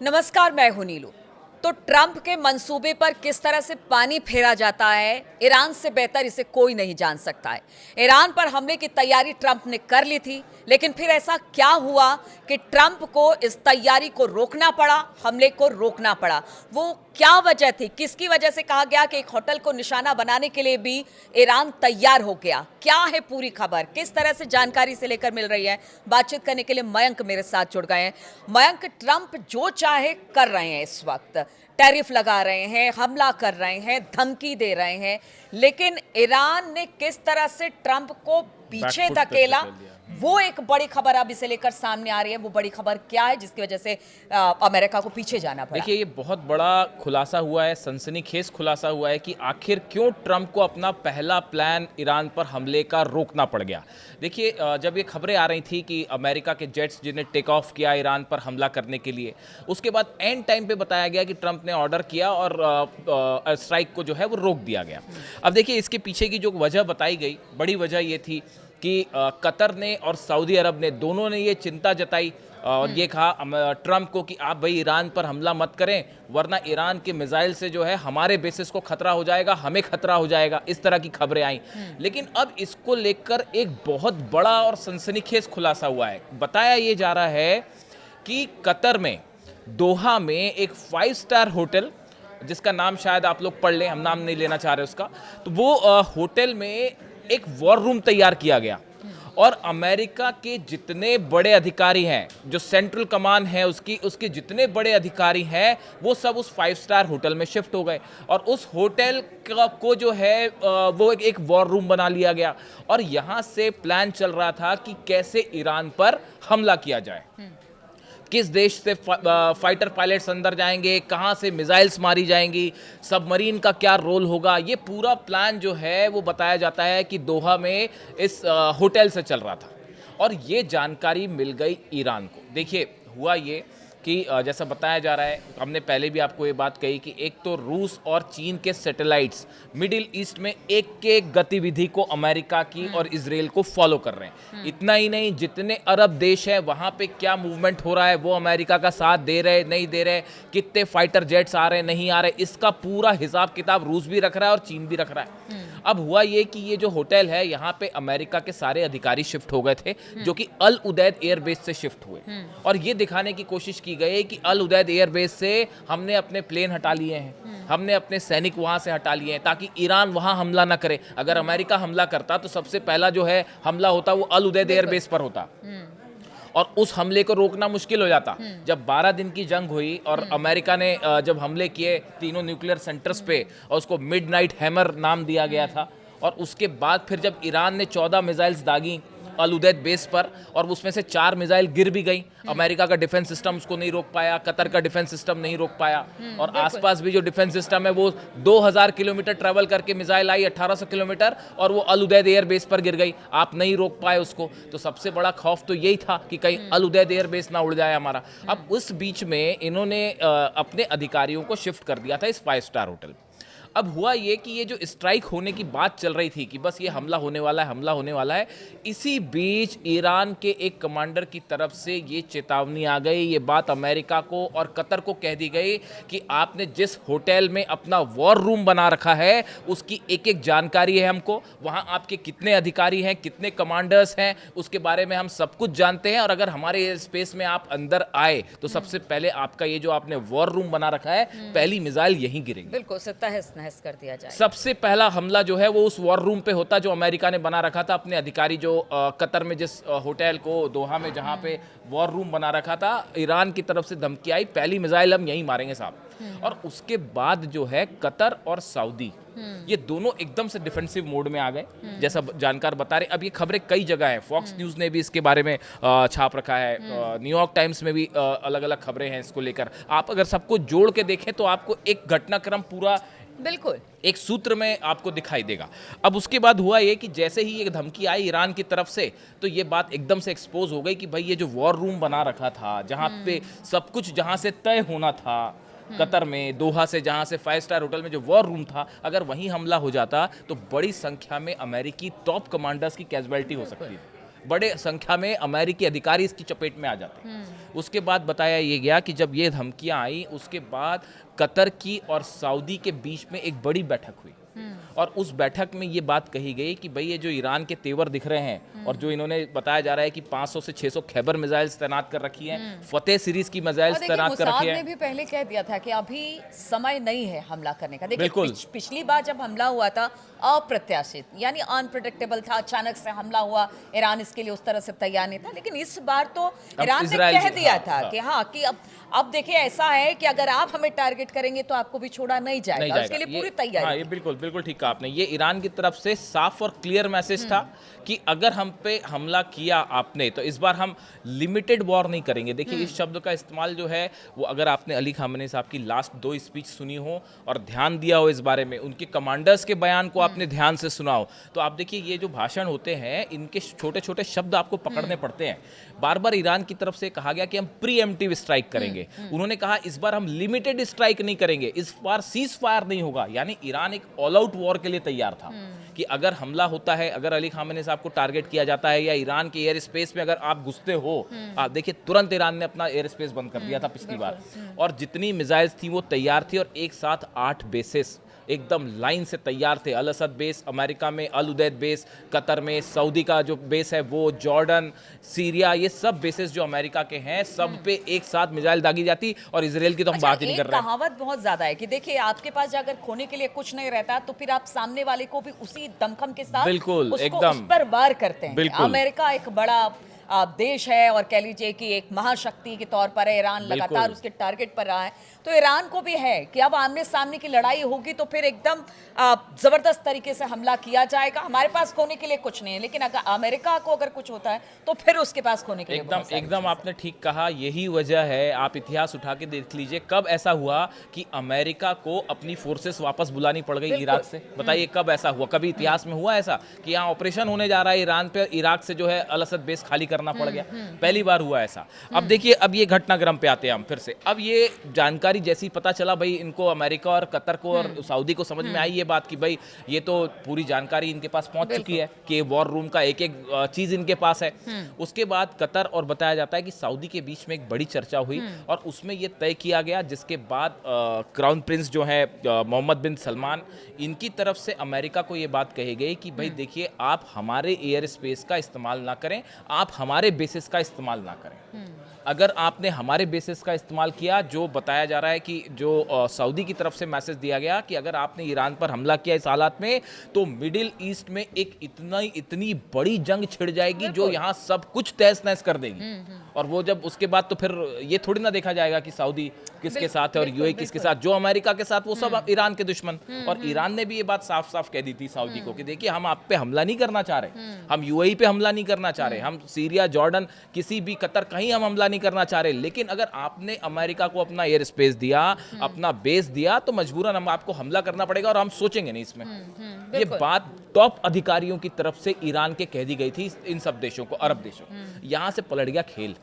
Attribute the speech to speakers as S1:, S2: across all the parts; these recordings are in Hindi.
S1: नमस्कार, मैं हूं नीलू। तो ट्रंप के मंसूबे पर किस तरह से पानी फेरा जाता है, ईरान से बेहतर इसे कोई नहीं जान सकता है। ईरान पर हमले की तैयारी ट्रंप ने कर ली थी, लेकिन फिर ऐसा क्या हुआ कि ट्रंप को इस तैयारी को रोकना पड़ा, हमले को रोकना पड़ा। वो क्या वजह थी, किसकी वजह से कहा गया कि एक होटल को निशाना बनाने के लिए भी ईरान तैयार हो गया? क्या है पूरी खबर, किस तरह से जानकारी से लेकर मिल रही है? बातचीत करने के लिए मयंक मेरे साथ जुड़ गए हैं। मयंक, ट्रंप जो चाहे कर रहे हैं, इस वक्त टैरिफ लगा रहे हैं, हमला कर रहे हैं, धमकी दे रहे हैं, लेकिन ईरान ने किस तरह से ट्रंप को पीछे धकेला, वो एक बड़ी खबर अब इसे लेकर सामने आ रही है। वो बड़ी खबर क्या है जिसकी वजह से अमेरिका को पीछे जाना पड़ा?
S2: देखिए, ये बहुत बड़ा खुलासा हुआ है, सनसनीखेज खुलासा हुआ है कि आखिर क्यों ट्रंप को अपना पहला प्लान ईरान पर हमले का रोकना पड़ गया। देखिए, जब ये खबरें आ रही थी कि अमेरिका के जेट्स जिन्हें टेक ऑफ किया ईरान पर हमला करने के लिए, उसके बाद एंड टाइम पे बताया गया कि ट्रंप ने ऑर्डर किया और स्ट्राइक को जो है वो रोक दिया गया। अब देखिए, इसके पीछे की जो वजह बताई गई, बड़ी वजह ये थी कि कतर ने और सऊदी अरब ने दोनों ने ये चिंता जताई और ये कहा ट्रंप को कि आप भाई ईरान पर हमला मत करें, वरना ईरान के मिसाइल से जो है हमारे बेसिस को खतरा हो जाएगा, हमें खतरा हो जाएगा। इस तरह की खबरें आई। लेकिन अब इसको लेकर एक बहुत बड़ा और सनसनीखेज खुलासा हुआ है। बताया ये जा रहा है कि कतर में, दोहा में एक 5 स्टार होटल, जिसका नाम शायद आप लोग पढ़ लें, हम नाम नहीं लेना चाह रहे उसका, तो वो होटल में एक वॉर रूम तैयार किया गया और अमेरिका के जितने बड़े अधिकारी हैं, जो सेंट्रल कमान है उसके जितने बड़े अधिकारी हैं, वो सब उस 5 स्टार होटल में शिफ्ट हो गए और उस होटल को जो है वो एक वॉर रूम बना लिया गया और यहाँ से प्लान चल रहा था कि कैसे ईरान पर हमला किया जाए, किस देश से फाइटर पायलट्स अंदर जाएंगे, कहां से मिसाइल्स मारी जाएंगी, सबमरीन का क्या रोल होगा। ये पूरा प्लान जो है वो बताया जाता है कि दोहा में इस होटल से चल रहा था और ये जानकारी मिल गई ईरान को। देखिए, हुआ ये कि जैसा बताया जा रहा है, हमने पहले भी आपको ये बात कही कि एक तो रूस और चीन के सैटेलाइट्स मिडिल ईस्ट में एक गतिविधि को अमेरिका की और इजराइल को फॉलो कर रहे हैं। इतना ही नहीं, जितने अरब देश हैं वहाँ पे क्या मूवमेंट हो रहा है, वो अमेरिका का साथ दे रहे नहीं दे रहे, कितने फाइटर जेट्स आ रहे नहीं आ रहे, इसका पूरा हिसाब किताब रूस भी रख रहा है और चीन भी रख रहा है। अब हुआ ये कि ये जो होटल है, यहाँ पे अमेरिका के सारे अधिकारी शिफ्ट हो गए थे, जो कि अल उदैद एयरबेस से शिफ्ट हुए और ये दिखाने की कोशिश की गई कि अल उदैद एयरबेस से हमने अपने प्लेन हटा लिए हैं, हमने अपने सैनिक वहां से हटा लिए हैं ताकि ईरान वहां हमला ना करे। अगर अमेरिका हमला करता तो सबसे पहला जो है हमला होता वो अल उदैद एयरबेस पर होता और उस हमले को रोकना मुश्किल हो जाता। जब 12 दिन की जंग हुई और अमेरिका ने जब हमले किए तीनों न्यूक्लियर सेंटर्स पे और उसको मिडनाइट हैमर नाम दिया गया था, और उसके बाद फिर जब ईरान ने 14 मिसाइल्स दागी अल उदैद बेस पर और उसमें से 4 मिसाइल गिर भी गई, अमेरिका का डिफेंस सिस्टम उसको नहीं रोक पाया, कतर का डिफेंस सिस्टम नहीं रोक पाया और आसपास भी जो डिफेंस सिस्टम है वो 2000 किलोमीटर ट्रेवल करके मिसाइल आई, 1800 किलोमीटर, और वो अल उदैद एयर बेस पर गिर गई। आप नहीं रोक पाए उसको। तो सबसे बड़ा खौफ तो यही था कि कहीं अल उदैद एयर बेस ना उड़ जाए हमारा। अब उस बीच में इन्होंने अपने अधिकारियों को शिफ्ट कर दिया था इस 5 स्टार होटल। अब हुआ ये कि ये जो स्ट्राइक होने की बात चल रही थी कि बस ये हमला होने वाला है, हमला होने वाला है, इसी बीच ईरान के एक कमांडर की तरफ से ये चेतावनी आ गई, ये बात अमेरिका को और कतर को कह दी गई कि आपने जिस होटल में अपना वॉर रूम बना रखा है उसकी एक जानकारी है हमको, वहाँ आपके कितने अधिकारी हैं, कितने कमांडर्स हैं, उसके बारे में हम सब कुछ जानते हैं और अगर हमारे एयर स्पेस में आप अंदर आए तो सबसे पहले आपका ये जो आपने वॉर रूम बना रखा है, पहली मिसाइल यहीं गिरेगी।
S1: बिल्कुल, तहस कर दिया जाए।
S2: सबसे पहला हमला जो है वो उस वॉर रूम पे होता जो अमेरिका ने बना रखा था। अपने अधिकारी जो कतर में जिस होटल को दोहा में जहां पे वॉर रूम बना रखा था, ईरान की तरफ से धमकी आई, पहली मिसाइल हम यहीं मारेंगे साहब। और उसके बाद जो है कतर और सऊदी, ये दोनों एकदम से डिफेंसिव मोड में आ गए, जैसा जानकार बता रहे। अब ये खबरें कई जगह हैं, फॉक्स न्यूज ने भी इसके बारे में छाप रखा है, न्यूयॉर्क टाइम्स में भी अलग अलग खबरें हैं इसको लेकर। आप अगर सबको जोड़ के देखें तो आपको एक घटनाक्रम पूरा
S1: बिल्कुल
S2: एक सूत्र में आपको दिखाई देगा। अब उसके बाद हुआ ये कि जैसे ही ये धमकी आई ईरान की तरफ से, तो ये बात एकदम से एक्सपोज हो गई कि भाई ये जो वॉर रूम बना रखा था, जहां पे सब कुछ जहां से तय होना था, कतर में दोहा से, जहां से 5 स्टार होटल में जो वॉर रूम था, अगर वहीं हमला हो जाता तो बड़ी संख्या में अमेरिकी टॉप कमांडर्स की कैजुअलिटी हो सकती है। बड़े संख्या में अमेरिकी अधिकारी इसकी चपेट में आ जाते हैं। उसके बाद बताया ये गया कि जब ये धमकियां आई उसके बाद कतर की और सऊदी के बीच में एक बड़ी बैठक हुई और उस बैठक में ये बात कही गई कि भाई ये जो ईरान के तेवर दिख रहे हैं और जो इन्होंने बताया जा रहा है कि 500 से 600 खैबर मिसाइल्स तैनात कर रखी हैं, फतेह सीरीज की मिसाइल्स तैनात कर रखी
S1: ने
S2: हैं।
S1: भी पहले कह दिया था कि अभी समय नहीं है हमला करने का। देखिए
S2: बिल्कुल।
S1: पिछली बार जब हमला हुआ था अप्रत्याशित यानी अनप्रेडिक्टेबल था, अचानक से हमला हुआ, ईरान इसके लिए उस तरह से तैयार नहीं था। लेकिन इस बार तो ईरान ने
S2: इजराइल
S1: कह दिया
S2: हाँ,
S1: था
S2: हाँ।
S1: कि हाँ कि अब देखिए ऐसा है कि अगर आप हमें टारगेट करेंगे तो आपको भी छोड़ा नहीं जाएगा, उसके लिए पूरी तैयारी।
S2: हाँ, ये बिल्कुल बिल्कुल ठीक कहा आपने। ये ईरान की तरफ से साफ और क्लियर मैसेज था कि अगर हम पे हमला किया आपने तो इस बार हम लिमिटेड वॉर नहीं करेंगे। देखिए इस शब्द का इस्तेमाल जो है वो अगर आपने अली खामेनी साहब की लास्ट 2 स्पीच सुनी हो और ध्यान दिया हो इस बारे में, उनके कमांडर्स के बयान को आपने ध्यान से सुना हो, तो आप देखिए ये जो भाषण होते हैं इनके छोटे छोटे शब्द आपको पकड़ने पड़ते हैं। बार बार ईरान की तरफ से कहा गया कि हम प्रीएम्प्टिव स्ट्राइक करेंगे। उन्होंने कहा इस बार हम लिमिटेड स्ट्राइक नहीं करेंगे, इस बार सीज फायर नहीं होगा। यानी ईरान एक ऑल आउट वॉर के लिए तैयार था कि अगर हमला होता है, अगर अली खामेनी साहब को टारगेट किया जाता है या ईरान के एयर स्पेस में अगर आप घुसते हो, आप देखिए तुरंत ईरान ने अपना एयर स्पेस बंद कर दिया था पिछली बार और जितनी मिसाइल्स थी वो तैयार थी और एक साथ 8 बेसेस एकदम लाइन से तैयार थे। अल असद बेस अमेरिका में, अल उदैद बेस कतर में, सऊदी का जो बेस है वो, जॉर्डन, सीरिया, ये सब बेसेस जो अमेरिका के हैं सब पे एक साथ मिसाइल दागी जाती और इसराइल की तो हम बात ही नहीं कर रहे हैं।
S1: कहावत बहुत ज्यादा है कि देखिए आपके पास अगर खोने के लिए कुछ नहीं रहता तो फिर आप सामने वाले को भी उसी दमखम के साथ
S2: बिल्कुल,
S1: उसको
S2: एकदम।
S1: उस पर वार करते हैं।
S2: बिल्कुल।
S1: अमेरिका एक बड़ा देश है और कह लीजिए कि एक महाशक्ति के तौर पर है, ईरान लगातार
S2: बिल्कुल।
S1: उसके टारगेट पर रहा है, तो ईरान को भी है कि अब आमने सामने की लड़ाई होगी तो फिर एकदम जबरदस्त तरीके से हमला किया जाएगा। हमारे पास खोने के लिए कुछ नहीं है, लेकिन अगर अमेरिका को अगर कुछ होता है तो फिर उसके पास खोने के लिए बहुत सारी
S2: एकदम
S1: चीज़ें
S2: आपने ठीक कहा। यही वजह है, आप इतिहास उठा के देख लीजिए कब ऐसा हुआ कि अमेरिका को अपनी फोर्सेस वापस बुलानी पड़ गई इराक से। बताइए कब ऐसा हुआ? कभी इतिहास में हुआ ऐसा कि यहाँ ऑपरेशन होने जा रहा है ईरान पे, इराक से जो है अल असद बेस खाली करना पड़ गया? पहली बार हुआ ऐसा। अब देखिए अब ये घटनाक्रम पे आते हैं हम फिर से। अब ये जानकारी जैसी पता चला भाई इनको, अमेरिका और कतर को और सऊदी को समझ में आई ये बात कि भाई ये तो पूरी जानकारी इनके पास पहुंच चुकी है कि वॉर रूम का एक एक चीज इनके पास है। उसके बाद कतर और बताया जाता है कि सऊदी के बीच में एक बड़ी चर्चा हुई और उसमें ये तय किया गया, जिसके बाद क्राउन प्रिंस जो है मोहम्मद बिन सलमान, इनकी तरफ से अमेरिका को ये बात कही गई कि भाई देखिए आप हमारे एयर स्पेस का इस्तेमाल ना करें, आप हमारे बेसिस का इस्तेमाल ना करें। अगर आपने हमारे बेसिस का इस्तेमाल किया, जो बताया जा रहा है कि जो सऊदी की तरफ से मैसेज दिया गया कि अगर आपने ईरान पर हमला किया इस हालात में तो मिडिल ईस्ट में एक इतनी बड़ी जंग छिड़ जाएगी जो यहाँ सब कुछ तहस नहस कर देगी। और वो जब उसके बाद तो फिर ये थोड़ी ना देखा जाएगा कि सऊदी किसके साथ है और यूएई किसके साथ, जो अमेरिका के साथ वो सब ईरान के दुश्मन। और ईरान ने भी ये बात साफ साफ कह दी थी सऊदी को कि देखिए हम आप पे हमला नहीं करना चाह रहे, हम यूएई पे हमला नहीं करना चाह रहे, हम सीरिया, जॉर्डन, किसी भी, कतर, कहीं हम हमला नहीं करना चाह रहे, लेकिन अगर आपने अमेरिका को अपना एयर स्पेस दिया, अपना बेस दिया, तो मजबूरन हम आपको हमला करना पड़ेगा और हम सोचेंगे नहीं इसमें। ये बात टॉप अधिकारियों की तरफ से ईरान के कह दी गई थी इन सब देशों को, अरब देशों को। यहाँ से पलट गया खेल।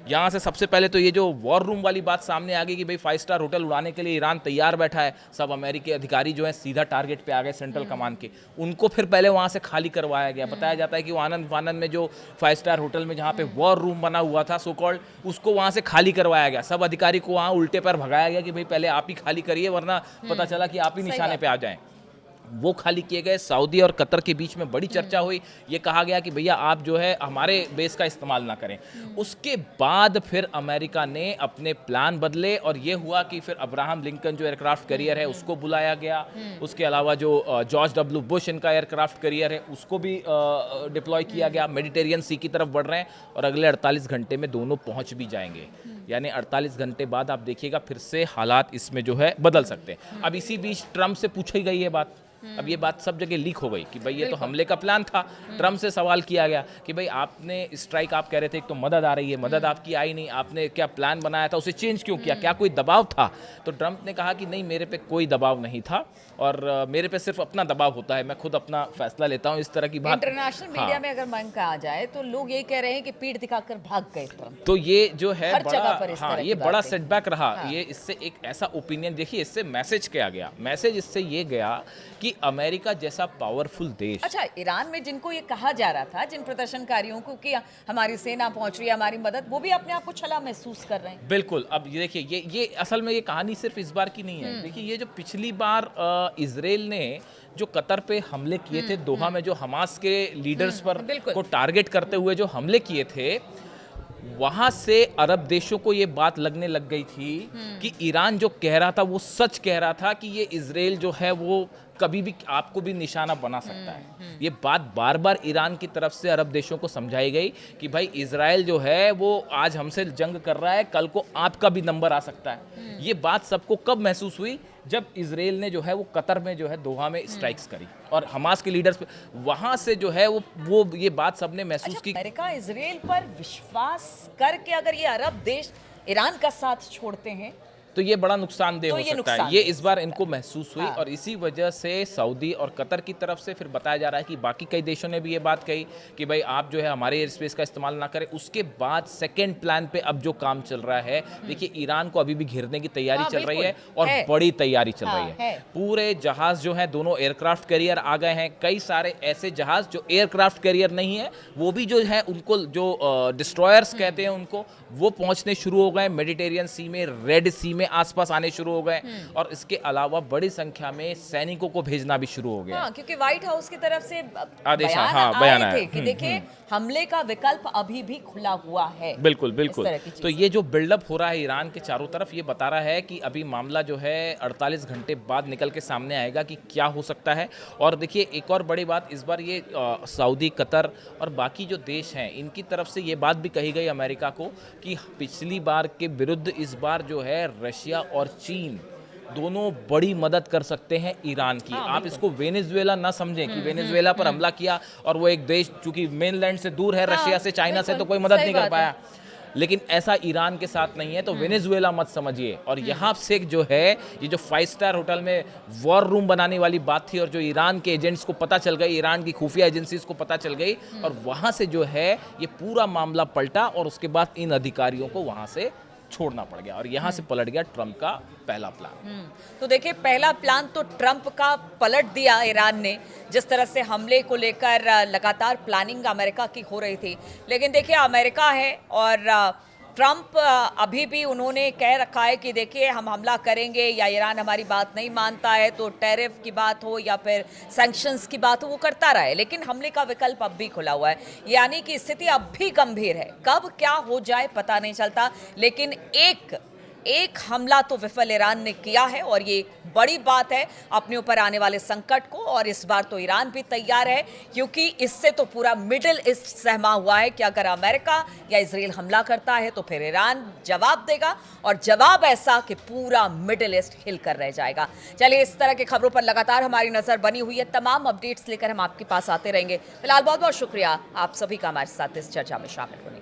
S2: यहाँ से सबसे पहले तो ये जो वॉर रूम वाली बात सामने आ गई कि भाई 5 स्टार होटल उड़ाने के लिए ईरान तैयार बैठा है। सब अमेरिकी अधिकारी जो है सीधा टारगेट पे आ गए सेंट्रल कमांड के, उनको फिर पहले वहाँ से खाली करवाया गया। बताया जाता है कि वो आनंद वानंद में जो 5 स्टार होटल में जहाँ पे वॉर रूम बना हुआ था सो कॉल्ड, उसको वहाँ से खाली करवाया गया। सब अधिकारी को वहाँ उल्टे पर भगाया गया कि भाई पहले आप ही खाली करिए, वरना पता चला कि आप ही निशाने पे आ जाएं। वो खाली किए गए। सऊदी और कतर के बीच में बड़ी चर्चा हुई। ये कहा गया कि भैया आप जो है हमारे बेस का इस्तेमाल ना करें। उसके बाद फिर अमेरिका ने अपने प्लान बदले और ये हुआ कि फिर अब्राहम लिंकन जो एयरक्राफ्ट कैरियर है उसको बुलाया गया। उसके अलावा जो जॉर्ज डब्ल्यू बुश इनका एयरक्राफ्ट कैरियर है उसको भी डिप्लॉय किया गया। मेडिटेरियन सी की तरफ बढ़ रहे हैं और अगले 48 घंटे में दोनों पहुंच भी जाएंगे। यानी 48 घंटे बाद आप देखिएगा फिर से हालात इसमें जो है बदल सकते हैं। अब इसी बीच ट्रंप से पूछी गई ये बात, अब ये बात सब जगह लीक हो गई कि भाई ये तो हमले का प्लान था। ट्रंप से सवाल किया गया कि भाई आपने स्ट्राइक, आप कह रहे थे एक तो मदद आ रही है, मदद आपकी आई नहीं, आपने क्या प्लान बनाया था उसे चेंज क्यों किया, क्या कोई दबाव था? तो ट्रंप ने कहा कि नहीं, मेरे पे कोई दबाव नहीं था और मेरे पे सिर्फ अपना दबाव होता है, मैं खुद अपना फैसला लेता हूँ। इस तरह की बात
S1: इंटरनेशनल मीडिया में अगर मन कहा जाए तो लोग यही कह रहे हैं कि पीठ दिखाकर भाग गए ट्रंप।
S2: तो ये जो है
S1: हर जगह पर इस
S2: हाँ,
S1: तरह
S2: ये
S1: की
S2: बड़ा
S1: बातें।
S2: सेटबैक रहा। ये इससे एक ऐसा ओपिनियन, देखिए इससे मैसेज क्या गया, मैसेज इससे ये गया कि अमेरिका जैसा पावरफुल देश,
S1: अच्छा, ईरान में जिनको ये कहा जा रहा था, जिन प्रदर्शनकारियों को कि हमारी सेना पहुंच रही है, हमारी मदद, वो भी अपने आप को छला महसूस कर रहे हैं।
S2: बिल्कुल। अब ये देखिए, ये असल में ये कहानी सिर्फ इस बार की नहीं है। देखिए, ये जो पिछली बार इजराइल ने जो कतर पे हमले किए थे, दोहा में जो हमास के लीडर्स पर
S1: बिल्कुल।
S2: को टारगेट करते हुए जो हमले किए थे, वहां से अरब देशों को ये बात लगने लग गई थी कि ईरान जो कह रहा था वो सच कह रहा था, कि ये इजराइल जो है वो कभी भी आपको भी निशाना बना सकता है। ये बात बार बार ईरान की तरफ से अरब देशों को समझाई गई कि भाई इजराइल जो है वो आज हमसे जंग कर रहा है, कल को आपका भी नंबर आ सकता है। ये बात सबको कब महसूस हुई? जब इजराइल ने जो है वो कतर में जो है दोहा में स्ट्राइक्स करी और हमास के लीडर्स पे, वहां से जो है वो ये बात सबने महसूस की।
S1: अमेरिका इजराइल पर विश्वास करके अगर ये अरब देश ईरान का साथ छोड़ते हैं
S2: तो ये बड़ा नुकसानदेह
S1: तो
S2: हो
S1: ये
S2: सकता है।
S1: नुकसानदेह
S2: ये इस बार इनको महसूस हुई
S1: हाँ।
S2: और इसी वजह से सऊदी और कतर की तरफ से फिर बताया जा रहा है कि बाकी कई देशों ने भी ये बात कही कि भाई आप जो है हमारे एयर स्पेस का इस्तेमाल ना करें। उसके बाद सेकेंड प्लान पे अब जो काम चल रहा है, देखिए ईरान को अभी भी घेरने की तैयारी
S1: हाँ,
S2: चल रही है
S1: बिल्कुल,
S2: और
S1: है।
S2: बड़ी तैयारी चल
S1: हाँ,
S2: रही है।
S1: है।
S2: पूरे जहाज जो है, दोनों एयरक्राफ्ट कैरियर आ गए हैं। कई सारे ऐसे जहाज जो एयरक्राफ्ट कैरियर नहीं है, वो भी जो है उनको जो डिस्ट्रॉयर्स कहते हैं उनको, वो पहुंचने शुरू हो गए मेडिटेरियन सी में, रेड सी में आसपास आने शुरू हो गए। और इसके अलावा बड़ी संख्या में सैनिकों को भेजना भी शुरू हो गया।
S1: हाँ, क्योंकि व्हाइट हाउस की तरफ से
S2: आदेश,
S1: बयान
S2: हाँ, बयान
S1: आए
S2: आया।
S1: थे कि देखिए हमले का विकल्प अभी भी खुला हुआ है।
S2: बिल्कुल
S1: इस
S2: बिल्कुल।
S1: तरह की चीज़।
S2: तो ये जो बिल्डअप हो रहा है ईरान के चारों तरफ, ये बता रहा है कि अभी मामला जो है 48 घंटे बाद निकल के सामने आएगा कि क्या हो सकता है। और देखिए एक और बड़ी बात, इस बार ये सऊदी, कतर और बाकी जो देश हैं, इनकी तरफ से ये बात भी कही गई अमेरिका को कि पिछली बार के विरुद्ध इस बार जो है रशिया और चीन दोनों बड़ी मदद कर सकते हैं ईरान की।
S1: हाँ,
S2: आप इसको वेनेजुएला ना समझें कि वेनेजुएला पर हमला किया और वो एक देश चूंकि मेनलैंड से दूर है,
S1: हाँ,
S2: रशिया से, चाइना से, तो
S1: बिल्कुल,
S2: कोई मदद
S1: सही
S2: नहीं कर
S1: बात
S2: पाया। लेकिन ऐसा ईरान के साथ नहीं है, तो वेनेजुएला मत समझिए। और यहाँ से जो है ये जो 5 स्टार होटल में वॉर रूम बनाने वाली बात थी और जो ईरान के एजेंट्स को पता चल गई, ईरान की खुफिया एजेंसीज को पता चल गई, और वहाँ से जो है ये पूरा मामला पलटा और उसके बाद इन अधिकारियों को वहाँ से छोड़ना पड़ गया और यहाँ से पलट गया ट्रम्प का पहला प्लान।
S1: तो देखिए पहला प्लान तो ट्रंप का पलट दिया ईरान ने, जिस तरह से हमले को लेकर लगातार प्लानिंग अमेरिका की हो रही थी। लेकिन देखिए अमेरिका है और ट्रंप अभी भी उन्होंने कह रखा है कि देखिए हम हमला करेंगे या ईरान हमारी बात नहीं मानता है तो टैरिफ की बात हो या फिर सैंक्शंस की बात हो, वो करता रहा है। लेकिन हमले का विकल्प अब भी खुला हुआ है, यानी कि स्थिति अब भी गंभीर है। कब क्या हो जाए पता नहीं चलता, लेकिन एक हमला तो विफल ईरान ने किया है और ये बड़ी बात है अपने ऊपर आने वाले संकट को। और इस बार तो ईरान भी तैयार है, क्योंकि इससे तो पूरा मिडिल ईस्ट सहमा हुआ है कि अगर अमेरिका या इजराइल हमला करता है तो फिर ईरान जवाब देगा, और जवाब ऐसा कि पूरा मिडिल ईस्ट हिलकर रह जाएगा। चलिए, इस तरह की खबरों पर लगातार हमारी नजर बनी हुई है। तमाम अपडेट्स लेकर हम आपके पास आते रहेंगे। फिलहाल बहुत बहुत शुक्रिया आप सभी का हमारे साथ इस चर्चा में शामिल होने।